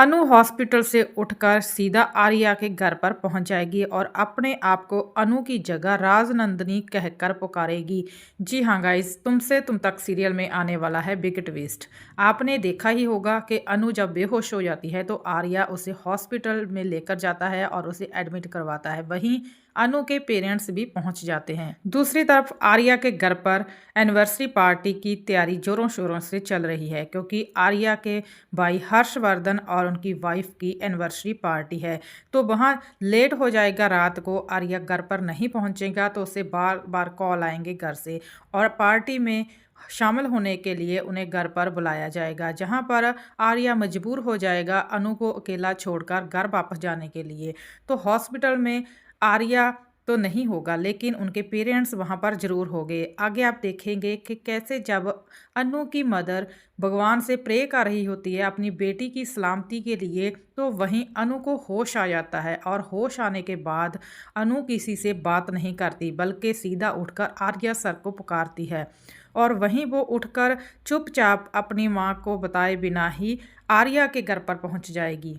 अनु hospital से उठकर सीधा आर्या के घर पर पहुंच जाएगी और अपने आप को अनु की जगह राजनंदिनी कहकर पुकारेगी। जी हाँ गाइस, तुमसे तुम तक सीरियल में आने वाला है बिग ट्विस्ट। आपने देखा ही होगा कि अनु जब बेहोश हो जाती है तो आर्या उसे हॉस्पिटल में लेकर जाता है और उसे एडमिट करवाता है। वहीं अनु के पेरेंट्स भी पहुंच जाते हैं। दूसरी तरफ आर्या के घर पर एनिवर्सरी पार्टी की तैयारी जोरों शोरों से चल रही है, क्योंकि आर्या के भाई हर्षवर्धन और उनकी वाइफ की एनिवर्सरी पार्टी है। तो वहाँ लेट हो जाएगा, रात को आर्या घर पर नहीं पहुँचेगा तो उसे बार बार कॉल आएंगे घर से और पार्टी में शामिल होने के लिए उन्हें घर पर बुलाया जाएगा, जहां पर आर्या मजबूर हो जाएगा अनु को अकेला छोड़कर घर वापस जाने के लिए। तो हॉस्पिटल में आर्या तो नहीं होगा, लेकिन उनके पेरेंट्स वहां पर जरूर होंगे। आगे आप देखेंगे कि कैसे जब अनु की मदर भगवान से प्रे कर रही होती है अपनी बेटी की सलामती के लिए, तो वहीं अनु को होश आ जाता है और होश आने के बाद अनु किसी से बात नहीं करती बल्कि सीधा उठकर आर्या सर को पुकारती है और वहीं वो उठकर चुपचाप अपनी माँ को बताए बिना ही आर्या के घर पर पहुँच जाएगी।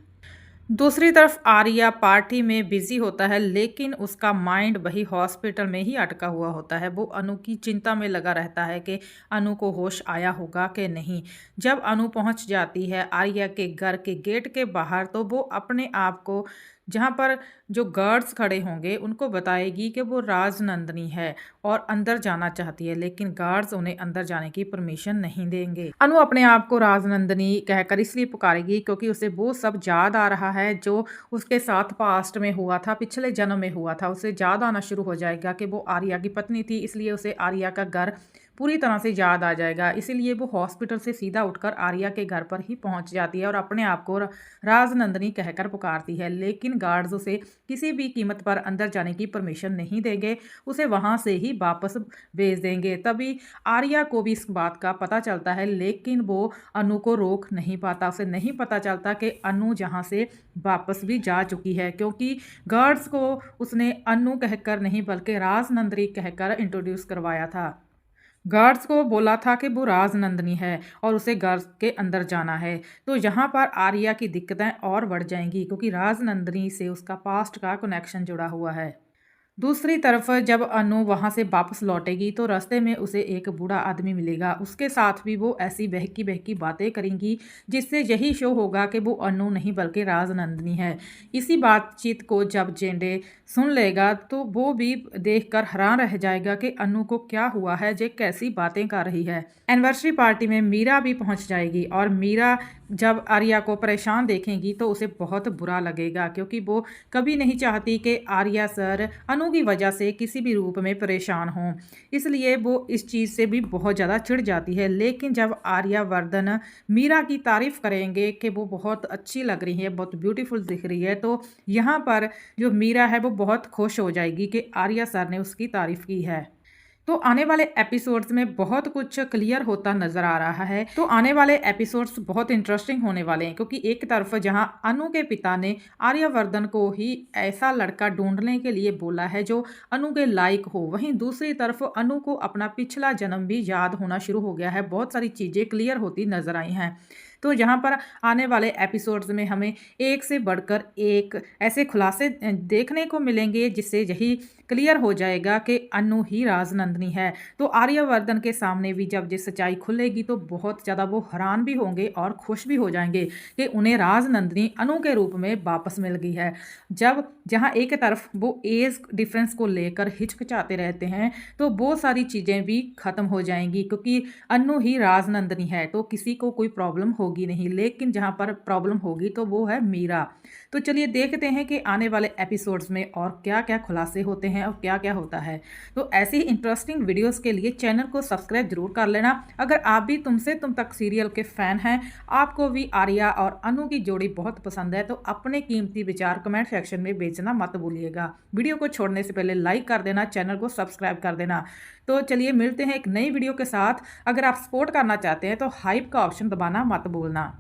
दूसरी तरफ आर्या पार्टी में बिजी होता है, लेकिन उसका माइंड वही हॉस्पिटल में ही अटका हुआ होता है। वो अनु की चिंता में लगा रहता है कि अनु को होश आया होगा कि नहीं। जब अनु पहुंच जाती है आर्या के घर के गेट के बाहर, तो वो अपने आप को जहां पर जो गार्ड्स खड़े होंगे उनको बताएगी कि वो राजनंदिनी है और अंदर जाना चाहती है, लेकिन गार्ड्स उन्हें अंदर जाने की परमिशन नहीं देंगे। अनु अपने आप को राजनंदिनी कहकर इसलिए पुकारेगी क्योंकि उसे वो सब याद आ रहा है जो उसके साथ पास्ट में हुआ था, पिछले जन्म में हुआ था। उसे याद आना शुरू हो जाएगा कि वो आर्या की पत्नी थी, इसलिए उसे आर्या का घर पूरी तरह से याद आ जाएगा। इसीलिए वो हॉस्पिटल से सीधा उठकर आर्या के घर पर ही पहुंच जाती है और अपने आप को राजनंदिनी कहकर पुकारती है, लेकिन गार्ड्स उसे किसी भी कीमत पर अंदर जाने की परमिशन नहीं देंगे, उसे वहां से ही वापस भेज देंगे। तभी आर्या को भी इस बात का पता चलता है, लेकिन वो अनु को रोक नहीं पाता। उसे नहीं पता चलता कि अनु जहां से वापस भी जा चुकी है, क्योंकि गार्ड्स को उसने अनु कहकर नहीं बल्कि राजनंदिनी कहकर इंट्रोड्यूस करवाया था। गार्ड्स को बोला था कि वो राजनंदिनी है और उसे घर के अंदर जाना है। तो यहाँ पर आर्या की दिक्कतें और बढ़ जाएंगी, क्योंकि राजनंदिनी से उसका पास्ट का कनेक्शन जुड़ा हुआ है। दूसरी तरफ जब अनु वहां से वापस लौटेगी तो रास्ते में उसे एक बूढ़ा आदमी मिलेगा। उसके साथ भी वो ऐसी बहकी बहकी बातें करेंगी जिससे यही शो होगा कि वो अनु नहीं बल्कि राजनंदिनी है। इसी बातचीत को जब जेंडे सुन लेगा तो वो भी देखकर हैरान रह जाएगा कि अनु को क्या हुआ है, जे कैसी बातें कर रही है। एनिवर्सरी पार्टी में मीरा भी पहुंच जाएगी और मीरा जब आर्या को परेशान देखेंगी तो उसे बहुत बुरा लगेगा, क्योंकि वो कभी नहीं चाहती कि आर्या सर अनु की वजह से किसी भी रूप में परेशान हों, इसलिए वो इस चीज़ से भी बहुत ज़्यादा चिढ़ जाती है। लेकिन जब आर्यावर्धन मीरा की तारीफ करेंगे कि वो बहुत अच्छी लग रही है, बहुत ब्यूटीफुल दिख रही है, तो यहाँ पर जो मीरा है वो बहुत खुश हो जाएगी कि आर्या सर ने उसकी तारीफ की है। तो आने वाले एपिसोड्स में बहुत कुछ क्लियर होता नजर आ रहा है। तो आने वाले एपिसोड्स बहुत इंटरेस्टिंग होने वाले हैं, क्योंकि एक तरफ जहां अनु के पिता ने आर्यवर्धन को ही ऐसा लड़का ढूंढने के लिए बोला है जो अनु के लायक हो, वहीं दूसरी तरफ अनु को अपना पिछला जन्म भी याद होना शुरू हो गया है। बहुत सारी चीज़ें क्लियर होती नजर आई हैं। तो यहाँ पर आने वाले एपिसोड्स में हमें एक से बढ़कर एक ऐसे खुलासे देखने को मिलेंगे जिससे यही क्लियर हो जाएगा कि अनु ही राजनंदिनी है। तो आर्यवर्धन के सामने भी जब ये सच्चाई खुलेगी तो बहुत ज़्यादा वो हैरान भी होंगे और खुश भी हो जाएंगे कि उन्हें राजनंदिनी अनु के रूप में वापस मिल गई है। जब जहाँ एक तरफ वो एज डिफरेंस को लेकर हिचकिचाते रहते हैं तो वो सारी चीज़ें भी ख़त्म हो जाएंगी, क्योंकि अनु ही राजनंदिनी है तो किसी को कोई प्रॉब्लम होगी नहीं। लेकिन जहाँ पर प्रॉब्लम होगी तो वो है मीरा। तो चलिए देखते हैं कि आने वाले एपिसोड्स में और क्या क्या खुलासे होते हैं और क्या क्या होता है। तो ऐसी ही इंटरेस्टिंग वीडियोस के लिए चैनल को सब्सक्राइब जरूर कर लेना। अगर आप भी तुमसे तुम तक सीरियल के फैन हैं, आपको भी आर्या और अनु की जोड़ी बहुत पसंद है, तो अपने कीमती विचार कमेंट सेक्शन में बेचना मत भूलिएगा। वीडियो को छोड़ने से पहले लाइक कर देना, चैनल को सब्सक्राइब कर देना। तो चलिए मिलते हैं एक नई वीडियो के साथ। अगर आप सपोर्ट करना चाहते हैं तो हाइप का ऑप्शन दबाना मत भूलना।